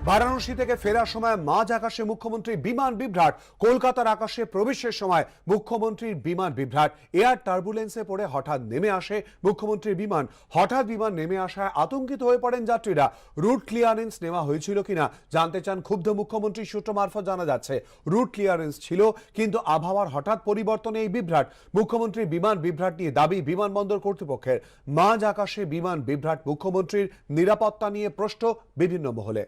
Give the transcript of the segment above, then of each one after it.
বারাণসী থেকে ফেরার সময় মাঝ আকাশে মুখ্যমন্ত্রী বিমান বিভ্রাট। কলকাতার আকাশে প্রবেশের সময় মুখ্যমন্ত্রীর বিমান বিভ্রাট। এয়ার টার্বুলেন্সে পড়ে হঠাৎ নেমে আসে মুখ্যমন্ত্রীর বিমান। হঠাৎ বিমান নেমে আসায় আতঙ্কিত হয়ে পড়েন যাত্রীরা। রুট ক্লিয়ারেন্স নেওয়া হয়েছিল কিনা জানতে চান ক্ষুব্ধ মুখ্যমন্ত্রী সূত্র মারফত জানা যাচ্ছে রুট ক্লিয়ারেন্স ছিল, কিন্তু আবহাওয়ার হঠাৎ পরিবর্তনে এই বিভ্রাট। মুখ্যমন্ত্রীর বিমান বিভ্রাট নিয়ে দাবি বিমানবন্দর কর্তৃপক্ষের। মাঝ আকাশে বিমান বিভ্রাট, মুখ্যমন্ত্রীর নিরাপত্তা নিয়ে প্রশ্ন বিভিন্ন মহলে।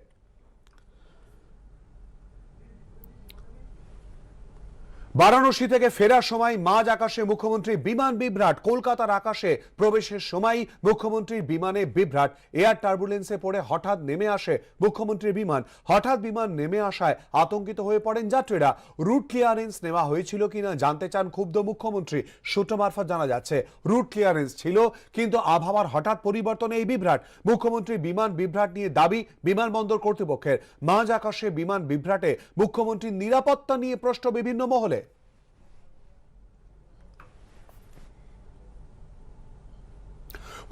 বারাণসী থেকে ফেরার সময় মাঝ আকাশে মুখ্যমন্ত্রী বিমান বিভ্রাট। কলকাতার আকাশে প্রবেশের সময় মুখ্যমন্ত্রীর বিমানে বিভ্রাট। এয়ার টার্বুলেন্সে পড়ে হঠাৎ নেমে আসে মুখ্যমন্ত্রীর বিমান। হঠাৎ বিমান নেমে আসায় আতঙ্কিত হয়ে পড়েন যাত্রীরা। রুট ক্লিয়ারেন্স নেওয়া হয়েছিল কিনা জানতে চান ক্ষুব্ধ মুখ্যমন্ত্রী সূত্র মারফত জানা যাচ্ছে রুট ক্লিয়ারেন্স ছিল, কিন্তু আবহাওয়ার হঠাৎ পরিবর্তনে এই বিভ্রাট। মুখ্যমন্ত্রী বিমান বিভ্রাট নিয়ে দাবি বিমানবন্দর কর্তৃপক্ষের। মাঝ আকাশে বিমান বিভ্রাটে মুখ্যমন্ত্রীর নিরাপত্তা নিয়ে প্রশ্ন বিভিন্ন মহলে।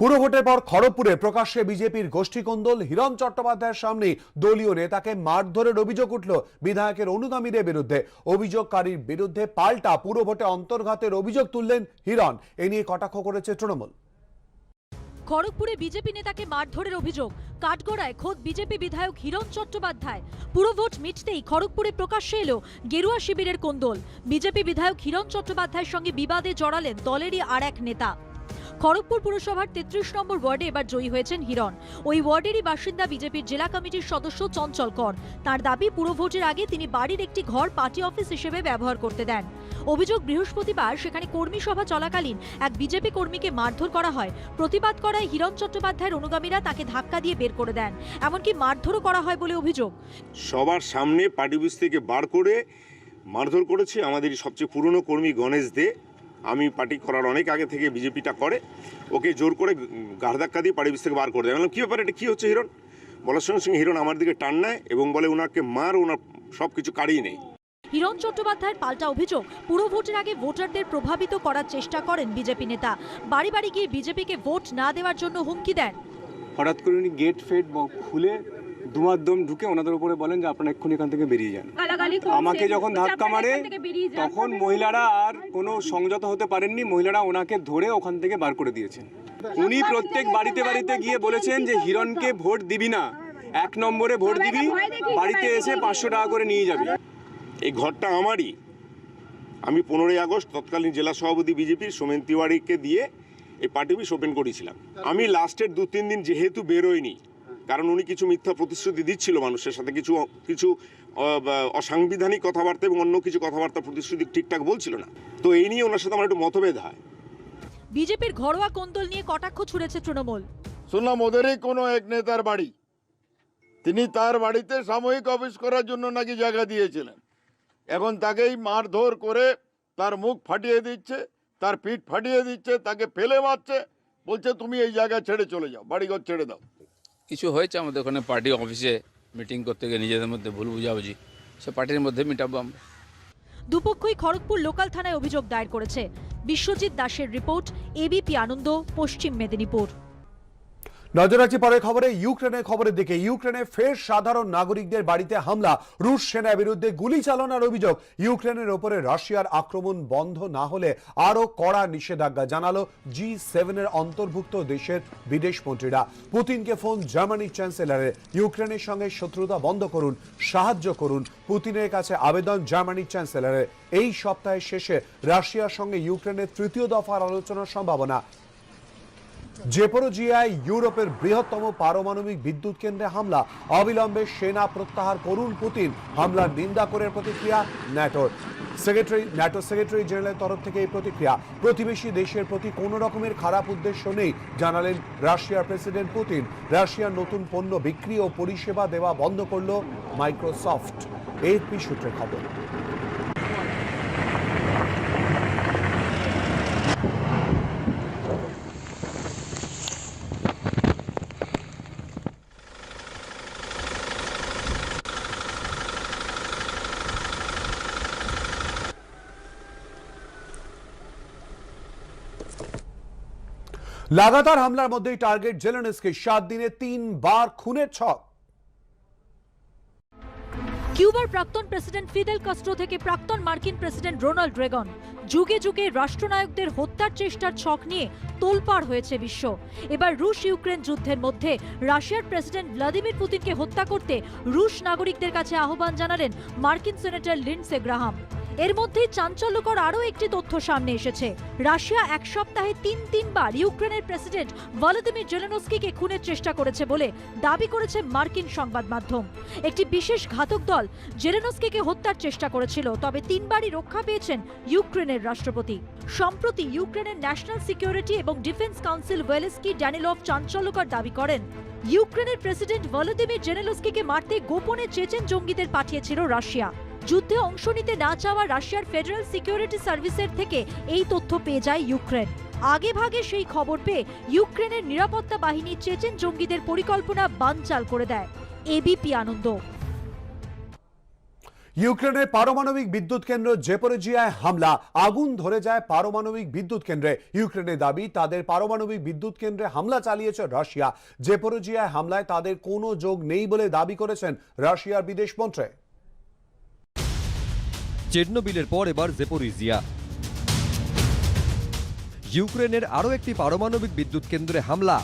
পুরভোটের পর খড়গপুরে প্রকাশ্যে বিজেপির গোষ্ঠীকন্দল। হিরণ চট্টোপাধ্যায়ের সামনে দলীয় নেতাকে মারধরের অভিযোগ উঠল বিধায়কের অনুগামীদের বিরুদ্ধে। অভিযোগকারীর বিরুদ্ধে পাল্টা পুরভোটে অন্তর্ঘাতের অভিযোগ তুললেন হিরণ। এ নিয়ে কটাক্ষ করেছে তৃণমূল। খড়গপুরে বিজেপি নেতাকে মারধরের অভিযোগ। কাঠগড়ায় খোদ বিজেপি বিধায়ক হিরণ চট্টোপাধ্যায়। পুরভোট মিটতেই খড়গপুরে প্রকাশ্যে এলো গেরুয়া শিবিরের কোন্দল। বিজেপি বিধায়ক হিরণ চট্টোপাধ্যায়ের সঙ্গে বিবাদে জড়ালেন দলেরই আর এক নেতা। খড়গপুর পুরসভার ৩৩ নম্বর ওয়ার্ডে এবার জয়ী হয়েছেন হিরণ। ওই ওয়ার্ডেরই বাসিন্দা বিজেপির জেলা কমিটির সদস্য চঞ্চল কর। তার দাবি পুরভোটের আগে তিনি বাড়ির একটি ঘর পার্টি অফিস হিসেবে ব্যবহার করতে দেন। অভিযোগ বৃহস্পতিবার সেখানে কর্মী সভা চলাকালীন এক বিজেপি কর্মীকে মারধর করা হয়। প্রতিবাদ করায় হিরণ চট্টোপাধ্যায়ের অনুগামীরা তাকে ধাক্কা দিয়ে বের করে দেন। এমনকি মারধরও করা হয় বলে অভিযোগ। সবার সামনে পার্টি অফিস থেকে বার করে মারধর করেছে আমাদের সবচেয়ে পুরনো কর্মী গণেশ দে। আমি পার্টি করার অনেক আগে থেকে বিজেপিটা করে, ওকে জোর করে ঘাড় ধাক্কা দিয়ে পার্টি অফিস থেকে বার করে দেয়। বললাম কী ব্যাপার, এটা কী হচ্ছে হিরণ? বলার সঙ্গে সঙ্গে হিরণ আমার দিকে টান নেয় এবং বলে ওনাকে মার, ওনার সব কিছু কাড়িয়ে নেই। হিরণ চট্টোপাধ্যায়ের পাল্টা অভিযোগ, পুরো ভোটের আগে ভোটারদের প্রভাবিত করার চেষ্টা করেন বিজেপি নেতা। বাড়ি বাড়ি গিয়ে বিজেপিকে ভোট না দেওয়ার জন্য হুমকি দেন। হঠাৎ করে উনি গেট ফেট খুলে দুমাদ্দম ঢুকে ওনাদের উপরে বলেন যে আপনারা এক্ষুনি এখান থেকে বেরিয়ে যান। আমাকে যখন ধাক্কা মারে তখন মহিলারা আর কোনো সংযত হতে পারেননি। মহিলারা ওনাকে ধরে ওখান থেকে বার করে দিয়েছেন। উনি প্রত্যেক বাড়িতে বাড়িতে গিয়ে বলেছেন যে হিরণকে ভোট দিবি না, 1 নম্বরে ভোট দিবি, বাড়িতে এসে 500 টাকা করে নিয়ে যাবি। এই ঘরটা আমারই। আমি 15ই আগস্ট তৎকালীন জেলা সভাপতি বিজেপির সোমেন তিওয়ারিকে দিয়ে এই পার্টি অফিস ওপেন করেছিলাম। আমি লাস্টের 2-3 দিন যেহেতু বেরোয়নি, কারণ উনি কিছু মিথ্যা প্রতিশ্রুতি দিচ্ছিল মানুষের সাথে, কিছু অসাংবিধানিক কথাবার্তা এবং অন্য কিছু কথাবার্তা প্রতিশ্রুতি ঠিকঠাক বলছিল না। তো এই নিয়ে ওনার সাথে আমার একটু মতভেদ হয়। বিজেপির ঘরোয়া কোন্দল নিয়ে কটাক্ষ ছুড়েছে তৃণমূল। শুনলাম ওদেরই কোনো এক নেতার বাড়ি, তিনি তার বাড়িতে সাময়িক অফিস করার জন্য নাকি জায়গা দিয়েছিলেন। এখন তাকেই মারধর করে তার মুখ ফাটিয়ে দিচ্ছে, তার পিঠ ফাটিয়ে দিচ্ছে, তাকে ফেলে মারছে, বলছে তুমি এই জায়গা ছেড়ে চলে যাও, বাড়িঘর ছেড়ে দাও। কিছু হয়েছে আমাদের ওখানে পার্টি অফিসে মিটিং করতে গিয়ে নিজেদের মধ্যে ভুল বুঝাবুঝি, সে পার্টির মধ্যে মিটাবো আমরা। দুপক্ষই খড়গপুর লোকাল থানায় অভিযোগ দায়ের করেছে। বিশ্বজিৎ দাসের রিপোর্ট, এবিপি আনন্দ, পশ্চিম মেদিনীপুর। নজর রাখছি পরের খবরে, ইউক্রেনের খবরের দিকে। ইউক্রেনে ফের সাধারণ নাগরিকদের বাড়িতে হামলা। রুশ সেনার বিরুদ্ধে গুলি চালানোর অভিযোগ। ইউক্রেনের ওপরে রাশিয়ার আক্রমণ বন্ধ না হলে আরও কড়া নিষেধাজ্ঞা জানালো G7 এর অন্তর্ভুক্ত দেশের বিদেশ মন্ত্রীরা। পুতিনকে ফোন জার্মানির চ্যান্সেলরের। ইউক্রেনের সঙ্গে শত্রুতা বন্ধ করুন, সাহায্য করুন, পুতিনের কাছে আবেদন জার্মানির চ্যান্সেলরের। এই সপ্তাহের শেষে রাশিয়ার সঙ্গে ইউক্রেনের 3য় দফার আলোচনার সম্ভাবনা। জেপোরোজিয়ায় ইউরোপের বৃহত্তম পারমাণবিক বিদ্যুৎ কেন্দ্রে হামলা। অবিলম্বে সেনা প্রত্যাহার করুন পুতিন। হামলার নিন্দা করে প্রতিক্রিয়া ন্যাটো সেক্রেটারি জেনারেলের তরফ থেকে এই প্রতিক্রিয়া। প্রতিবেশী দেশের প্রতি কোনো রকমের খারাপ উদ্দেশ্য নেই জানালেন রাশিয়ার প্রেসিডেন্ট পুতিন। রাশিয়ার নতুন পণ্য বিক্রি ও পরিষেবা দেওয়া বন্ধ করল মাইক্রোসফট। এএফপি সূত্রে খবর। লাগাতার হামলার মধ্যেই টার্গেট জেলেনস্কি। 7 দিনে 3 বার খুনের ছক। কিউবার প্রাক্তন প্রেসিডেন্ট ফিদেল কাস্ট্রো থেকে প্রাক্তন মার্কিন প্রেসিডেন্ট রোনাল্ড রেগন, যুগে যুগে রাষ্ট্রনায়কদের হত্যার চেষ্টার ছক নিয়ে তোলপাড় হয়েছে বিশ্ব। এবার রুশ ইউক্রেন যুদ্ধের মধ্যে রাশিয়ার প্রেসিডেন্ট ভ্লাদিমির পুতিনকে হত্যা করতে রুশ নাগরিকদের কাছে আহ্বান জানালেন মার্কিন সেনেটর লিন্ডসে গ্রাহাম। এর মধ্যেই চাঞ্চল্যকর আরও একটি তথ্য সামনে এসেছে। রাশিয়া এক সপ্তাহে তিনবার ইউক্রেনের প্রেসিডেন্ট ভলোদিমির জেলেনস্কিকে খুনের চেষ্টা করেছে বলে দাবি করেছে মার্কিন সংবাদ মাধ্যম। একটি বিশেষ ঘাতক দল জেলেনস্কিকে হত্যার চেষ্টা করেছিল, তবে 3বারই রক্ষা পেয়েছেন ইউক্রেনের রাষ্ট্রপতি। সম্প্রতি ইউক্রেনের ন্যাশনাল সিকিউরিটি এবং ডিফেন্স কাউন্সিল ওয়েলেস্কি ড্যানিলভ চাঞ্চল্যকর দাবি করেন, ইউক্রেনের প্রেসিডেন্ট ভলোদিমির জেলেনস্কিকে মারতে গোপনে চেচেন জঙ্গিদের পাঠিয়েছিল রাশিয়া। যুদ্ধে অংশ নিতে না চাওয়া রাশিয়ার ফেডারেল সিকিউরিটি সার্ভিসের থেকে এই তথ্য পেয়ে যায় ইউক্রেন। আগে ভাগে সেই খবর পেয়ে ইউক্রেনের নিরাপত্তা বাহিনী চেচেন জঙ্গিদের পরিকল্পনা বানচাল করে দেয়। এবিপি আনন্দ। ইউক্রেনের পারমাণবিক বিদ্যুৎ কেন্দ্র জেপোরিজিয়ায় হামলা, আগুন ধরে যায় পারমাণবিক বিদ্যুৎ কেন্দ্রে। ইউক্রেনের দাবি, তাদের পারমাণবিক বিদ্যুৎ কেন্দ্রে হামলা চালিয়েছে রাশিয়া। জেপোরিজিয়ায় হামলায় তাদের কোনো যোগ নেই বলে দাবি করেছেন রাশিয়ার বিদেশমন্ত্রী। চেরনোবিলের পর এবার জেপোরিজিয়া। ইউক্রেনের আরও একটি পারমাণবিক বিদ্যুৎ কেন্দ্রে হামলা,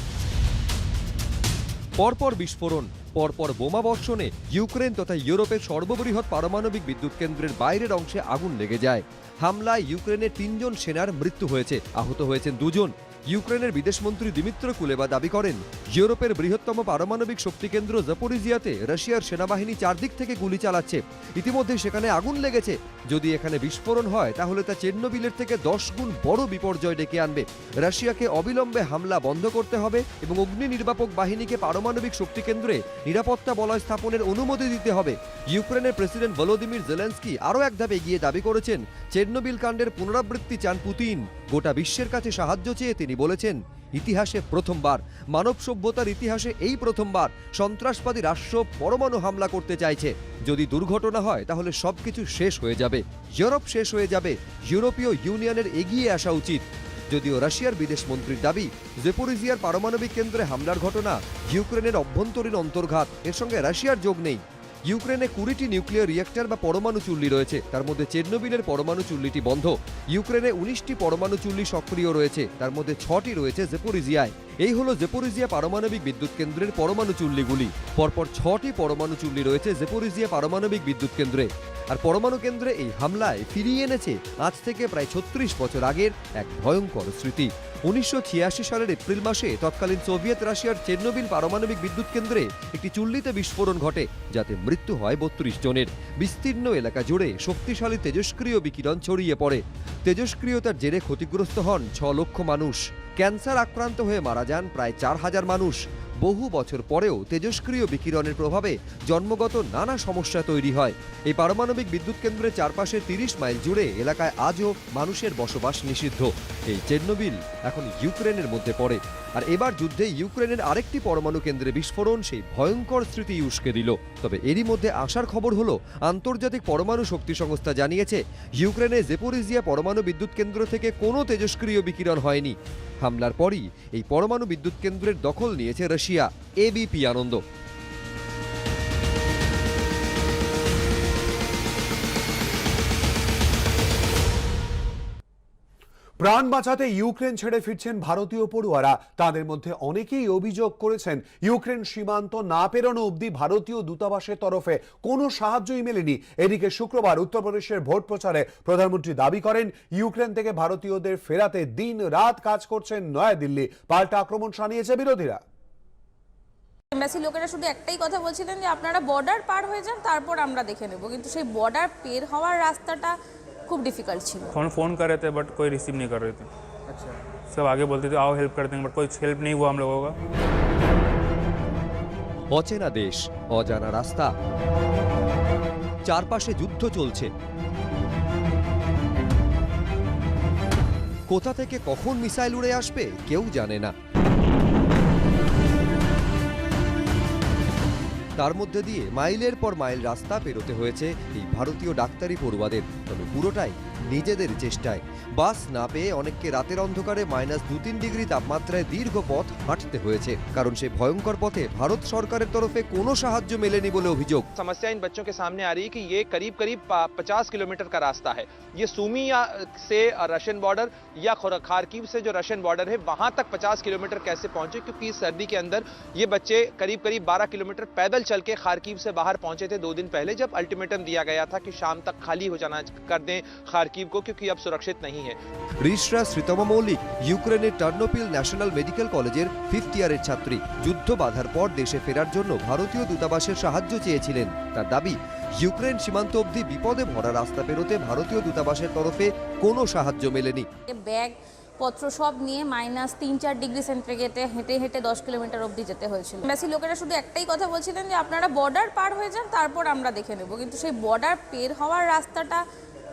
পরপর বিস্ফোরণ, পরপর বোমা বর্ষণে ইউক্রেন তথা ইউরোপের সর্ববৃহৎ পারমাণবিক বিদ্যুৎ কেন্দ্রের বাইরের অংশে আগুন লেগে যায়। হামলায় ইউক্রেনের 3জন সেনার মৃত্যু হয়েছে, আহত হয়েছেন 2জন। ইউক্রেনের বিদেশমন্ত্রী দিমিত্র কুলেবা দাবি করেন, ইউরোপের বৃহত্তম পারমাণবিক শক্তি কেন্দ্র জাপোরিজিয়াতে রাশিয়ার সেনাবাহিনী চারদিক থেকে গুলি চালাচ্ছে। ইতিমধ্যে সেখানে আগুন লেগেছে। যদি এখানে বিস্ফোরণ হয় তাহলে তা চেরনোবিলের থেকে 10 গুণ বড় বিপর্যয় ডেকে আনবে। রাশিয়াকে অবিলম্বে হামলা বন্ধ করতে হবে এবং অগ্নি নির্বাপক বাহিনীকে পারমাণবিক শক্তি কেন্দ্রে নিরাপত্তা বলয় স্থাপনের অনুমতি দিতে হবে। ইউক্রেনের প্রেসিডেন্ট ভলোদিমির জেলেনস্কি আরও এক ধাপ এগিয়ে দাবি করেছেন, চেরনোবিল কাণ্ডের পুনরাবৃত্তি চান পুতিন। গোটা বিশ্বের কাছে সাহায্য চেয়ে তিনি বলেছেন, ইতিহাসে প্রথমবার, মানব সভ্যতার ইতিহাসে এই প্রথমবার সন্ত্রাসবাদী রাষ্ট্র পরমাণু হামলা করতে চাইছে। যদি দুর্ঘটনা হয় তাহলে সবকিছু শেষ হয়ে যাবে, ইউরোপ শেষ হয়ে যাবে। ইউরোপীয় ইউনিয়নের এগিয়ে আসা উচিত। যদিও রাশিয়ার বিদেশমন্ত্রীর দাবি, জেপোরিজিয়ার পারমাণবিক কেন্দ্রে হামলার ঘটনা ইউক্রেনের অভ্যন্তরীণ অন্তর্ঘাত, এর সঙ্গে রাশিয়ার যোগ নেই। ইউক্রেনে 20টি নিউক্লিয়ার রিয়েক্টর বা পরমাণু চুল্লি রয়েছে, তার মধ্যে চেরনোবিলের পরমাণু চুল্লিটি বন্ধ। ইউক্রেনে 19টি পরমাণু চুল্লি সক্রিয় রয়েছে, তার মধ্যে 6টি রয়েছে জেপোরিজিয়ায়। এই হলো জেপোরিজিয়া পারমাণবিক বিদ্যুৎ কেন্দ্রের পরমাণু চুল্লিগুলি। পরপর 6টি পরমাণু চুল্লি রয়েছে জেপোরিজিয়া পারমাণবিক বিদ্যুৎ কেন্দ্রে। আর পরমাণু কেন্দ্রে এই হামলায় ফিরিয়ে এনেছে আজ থেকে প্রায় 36 বছর আগের এক ভয়ঙ্কর স্মৃতি। 1986 সালের এপ্রিল মাসে তৎকালীন সোভিয়েত রাশিয়ার চেরনোবিল পারমাণবিক বিদ্যুৎ কেন্দ্রে একটি চুল্লিতে বিস্ফোরণ ঘটে, যাতে মৃত্যু হয় 32 জনের। বিস্তীর্ণ এলাকা জুড়ে শক্তিশালী তেজস্ক্রিয় বিকিরণ ছড়িয়ে পড়ে। তেজস্ক্রিয়তার জেরে ক্ষতিগ্রস্ত হন 6 লক্ষ মানুষ। ক্যান্সার আক্রান্ত হয়ে মারা যান প্রায় 4000 মানুষ। বহু বছর পরেও তেজস্ক্রিয় বিকিরণের প্রভাবে জন্মগত নানা সমস্যা তৈরি হয়। এই পারমাণবিক বিদ্যুৎ কেন্দ্রের চারপাশে 30 মাইল জুড়ে এলাকায় আজও মানুষের বসবাস নিষিদ্ধ। এই চেরনোবিল এখন ইউক্রেনের মধ্যে পড়ে। আর এবার যুদ্ধে ইউক্রেনের আরেকটি পরমাণু কেন্দ্রে বিস্ফোরণ সেই ভয়ঙ্কর স্মৃতি উস্কে দিল। তবে এরই মধ্যে আসার খবর হলো, আন্তর্জাতিক পরমাণু শক্তি সংস্থা জানিয়েছে, ইউক্রেনে জেপোরিজিয়া পরমাণু বিদ্যুৎ কেন্দ্র থেকে কোনো তেজস্ক্রিয় বিকিরণ হয়নি। হামলার পরই এই পরমাণু বিদ্যুৎ কেন্দ্রের দখল নিয়েছে রাশিয়া। এবিপি আনন্দ। প্রাণ বাঁচাতে ইউক্রেন ছেড়ে ফিরছেন ভারতীয় পড়ুয়ারা। তাদের মধ্যে অনেকেই অভিযোগ করেছেন, ইউক্রেন সীমান্ত না পেরোনো অবধি ভারতীয় দূতাবাসের তরফে কোনো সাহায্যই মেলেনি। এদিকে শুক্রবার উত্তরপ্রদেশের ভোট প্রচারে প্রধানমন্ত্রী দাবি করেন, ইউক্রেন থেকে ভারতীয়দের ফেরাতে দিন রাত কাজ করছেন নয়াদিল্লি। পাল্টা আক্রমণ শানিয়েছে বিরোধীরা। এমবাসি লোকেরা শুধু একটাই কথা বলছিলেন যে আপনারা বর্ডার পার হয়ে যান, তারপর আমরা দেখে নেব। কিন্তু সেই বর্ডার পের হওয়ার রাস্তাটা खूब डिफिकल्ट ছিল। फोन कर रहे थे बट कोई रिसीव नहीं कर रहे थे। अच्छा, सब आगे बोलते थे आओ हेल्प करते हैं, बट कोई हेल्प नहीं हुआ हम लोगों का। অচেনা দেশ, অজানা রাস্তা, চারপাশে যুদ্ধ চলছে। কোথা থেকে কখন মিসাইল উড়ে আসবে কেউ জানে না। তার মধ্যে দিয়ে মাইলের পর মাইল রাস্তা পেরোতে হয়েছে এই ভারতীয় ডাক্তারি পড়ুয়াদের, তবে পুরোটাই নিজেদের চেষ্টায়। বাস না পেয়ে অনেককে রাতের অন্ধকারে -2-3 ডিগ্রি তাপমাত্রায় দীর্ঘ পথ হাঁটতে হয়েছে, কারণ সেই ভয়ঙ্কর পথে ভারত সরকারের তরফে কোনো সাহায্য মেলেনি বলে অভিযোগ। समस्या इन बच्चों के सामने आ रही है कि ये करीब 50 किलोमीटर का रास्ता है। ये सूमी से रशियन बॉर्डर या खारकीव से जो रशियन बॉर्डर है वहां तक 50 किलोमीटर कैसे पहुंचे, क्योंकि इस सर्दी के अंदर ये बच्चे करीब 12 किलोमीटर पैदल चल के खारकीव से बाहर पहुंचे थे 2 दिन पहले, जब अल्टीमेटम दिया गया था कि शाम तक खाली हो जाना कर दें खारकीव को, क्योंकि अब सुरक्षित नहीं है। রিশরা শ্রীতমা মৌলিক ইউক্রেনের টার্নোপিল ন্যাশনাল মেডিকেল কলেজের 5th ইয়ারের ছাত্রী। যুদ্ধ বাধার পর দেশে ফেরার জন্য ভারতীয় দূতাবাসের সাহায্য চেয়েছিলেন। তার দাবি, ইউক্রেন সীমান্ত অবধি বিপদে ভরা রাস্তা পেরোতে ভারতীয় দূতাবাসের তরফে কোনো সাহায্য মেলেনি। ব্যাগ পত্র সব নিয়ে -3-4 ডিগ্রি সেন্টিগ্রেডে হেঁটে হেঁটে 10 কিলোমিটার অবধি যেতে হয়েছিল। এমবাসি লোকেরা শুধু একটাই কথা বলছিলেন যে আপনারা বর্ডার পার হয়ে যান, তারপর আমরা দেখে নেব, কিন্তু সেই বর্ডার পের হওয়ার রাস্তাটা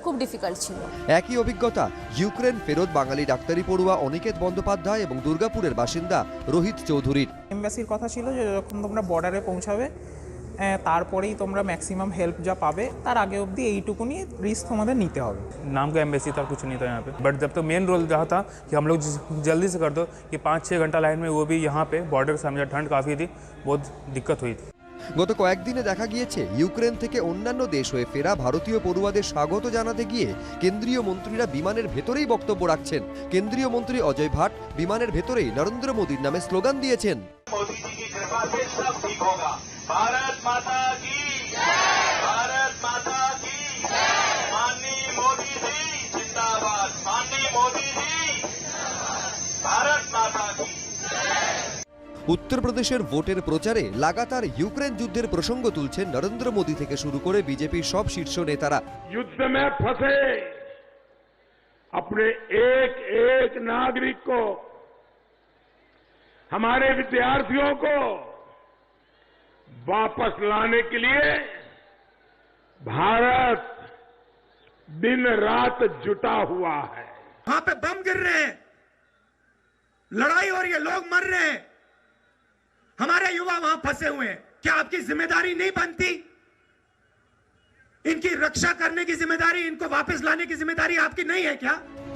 খুব ডিফিকাল্ট ছিল। একই অভিজ্ঞতা ইউক্রেন ফেরত বাঙালি ডাক্তারি পড়ুয়া অনিকেত বন্দ্যোপাধ্যায় এবং দুর্গাপুরের বাসিন্দা রোহিত চৌধুরীর। এমবাসির কথা ছিল যে যখন তোমরা বর্ডারে পৌঁছাবে তারপরেই তোমরা ম্যাক্সিমাম हेल्प যা পাবে, তার আগে অবধি এইটুকুনি রিস্ক তোমাদের নিতে হবে। नाम का एम्बेसी था, कुछ नहीं था यहाँ पे, बट जब तो मेन रोल रहा था कि हम लोग जल्दी से कर दो, कि 5-6 घंटा लाइन में, वो भी यहाँ पे बॉर्डर के सामने ठंड काफ़ी थी, बहुत दिक्कत हुई थी। গত কয়েকদিনে দেখা গিয়েছে ইউক্রেন থেকে অন্যান্য দেশ হয়ে ফেরা ভারতীয় পড়ুয়াদের স্বাগত জানাতে গিয়ে কেন্দ্রীয় মন্ত্রীরা বিমানের ভেতরেই বক্তব্য রাখছেন। কেন্দ্রীয় মন্ত্রী অজয় ভাট বিমানের ভেতরেই নরেন্দ্র মোদীর নামে স্লোগান দিয়েছেন। भारत माता की भारत माता की माननीय मोदी जी जिंदाबाद, माननीय मोदी जी भारत माता की। উত্তরপ্রদেশের ভোটের প্রচারে লাগাতার ইউক্রেন যুদ্ধের প্রসঙ্গ তুলছেন নরেন্দ্র মোদী থেকে শুরু করে বিজেপির সব শীর্ষ নেতারা। युद्ध में फंसे अपने एक एक नागरिक को, हमारे विद्यार्थियों को वापस लाने के लिए भारत दिन रात जुटा हुआ है। वहां पे बम गिर रहे हैं, लड़ाई हो रही है, लोग मर रहे हैं, हमारे युवा वहां फंसे हुए हैं। क्या आपकी जिम्मेदारी नहीं बनती? इनकी रक्षा करने की जिम्मेदारी, इनको वापस लाने की जिम्मेदारी आपकी नहीं है क्या?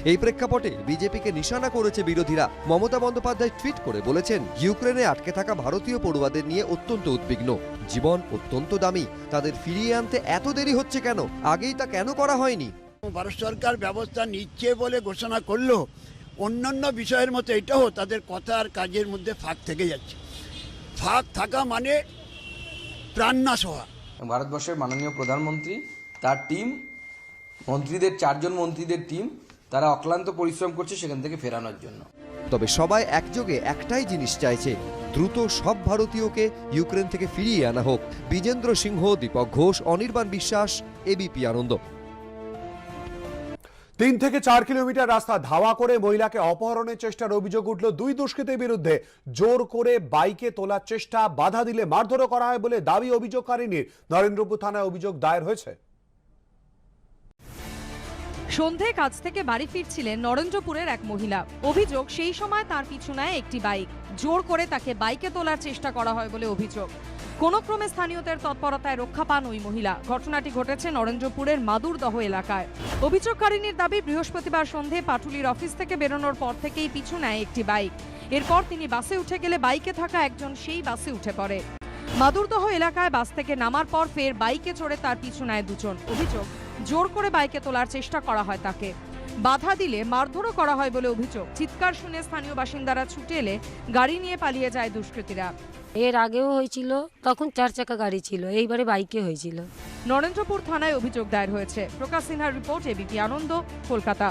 এই প্রেক্ষাপটে বিজেপিকে নিশানা করেছে বিরোধীরা। মমতা বন্দ্যোপাধ্যায় টুইট করে বলেছেন, ইউক্রেনে আটকে থাকা ভারতীয় পড়ুয়াদের নিয়ে অত্যন্ত উদ্বিগ্ন, জীবন অত্যন্ত দামি, তাদের ফিরিয়ে আনতে এত দেরি হচ্ছে কেন, আগেই তা কেন করা হয়নি? ভারত সরকার ব্যবস্থা নিচ্ছে বলে ঘোষণা করলো, অন্যান্য বিষয়ের মতো এটাও তাদের কথা আর কাজের মধ্যে ফাঁক থেকে যাচ্ছে। ফাঁক থাকা মানে প্রাণনাশ হওয়া। ভারতবর্ষের মাননীয় প্রধানমন্ত্রী, তার টিম, মন্ত্রীদের 4 জন মন্ত্রীদের টিম, তারা অক্লান্ত পরিশ্রম করছে সেখান থেকে ফেরানোর জন্য। তবে সবাই একযোগে একটাই জিনিস চাইছে, দ্রুত সব ভারতীয়কে ইউক্রেন থেকে ফিরিয়ে আনা হোক। বিজেন্দ্র সিংহ, দীপক ঘোষ, অনির্বাণ বিশ্বাস, এবিপি আনন্দ। 3 থেকে 4 কিলোমিটার রাস্তা ধাওয়া করে মহিলাকে অপহরণের চেষ্টার অভিযোগ উঠল 2 দুষ্কৃতীর বিরুদ্ধে। জোর করে বাইকে তোলার চেষ্টা, বাধা দিলে মারধরও করা হয় বলে দাবি অভিযোগকারিনীর। নরেন্দ্রপুর থানায় অভিযোগ দায়ের হয়েছে। সন্ধে কাজ থেকে বাড়ি ফিরছিলেন নরেন্দ্রপুরের এক মহিলা। অভিযোগ, সেই সময় তার পিছু নেয় একটি বাইক। জোর করে তাকে বাইকে তোলার চেষ্টা করা হয় বলে অভিযোগ। কোনো ক্রমে স্থানীয়দের তৎপরতায় রক্ষা পান ওই মহিলা। ঘটনাটি ঘটেছে নরেন্দ্রপুরের মাদুরদহ এলাকায়। অভিযোগকারিনীর দাবি, বৃহস্পতিবার সন্ধে পাটুলির অফিস থেকে বেরোনোর পর থেকেই পিছু নেয় একটি বাইক। এরপর তিনি বাসে উঠে গেলে বাইকে থাকা একজন সেই বাসে উঠে পড়ে। মাদুরদহ এলাকায় বাস থেকে নামার পর ফের বাইকে চড়ে তার পিছু নেয় দুজন। অভিযোগ, জোর করে বাইকে তোলার চেষ্টা করা হয় তাকে, বাধা দিলে মারধরও করা হয় বলে অভিযোগ। চিৎকার শুনে স্থানীয় বাসিন্দারা ছুটে এলে গাড়ি নিয়ে পালিয়ে যায় দুষ্কৃতীরা। এর আগেও হয়েছিল, তখন 4 চাকা গাড়ি ছিল, এইবারে বাইকে হয়েছিল। নরেন্দ্রপুর থানায় অভিযোগ দায়ের হয়েছে। প্রকাশ সিনহার রিপোর্ট, এবিপি আনন্দ, কলকাতা।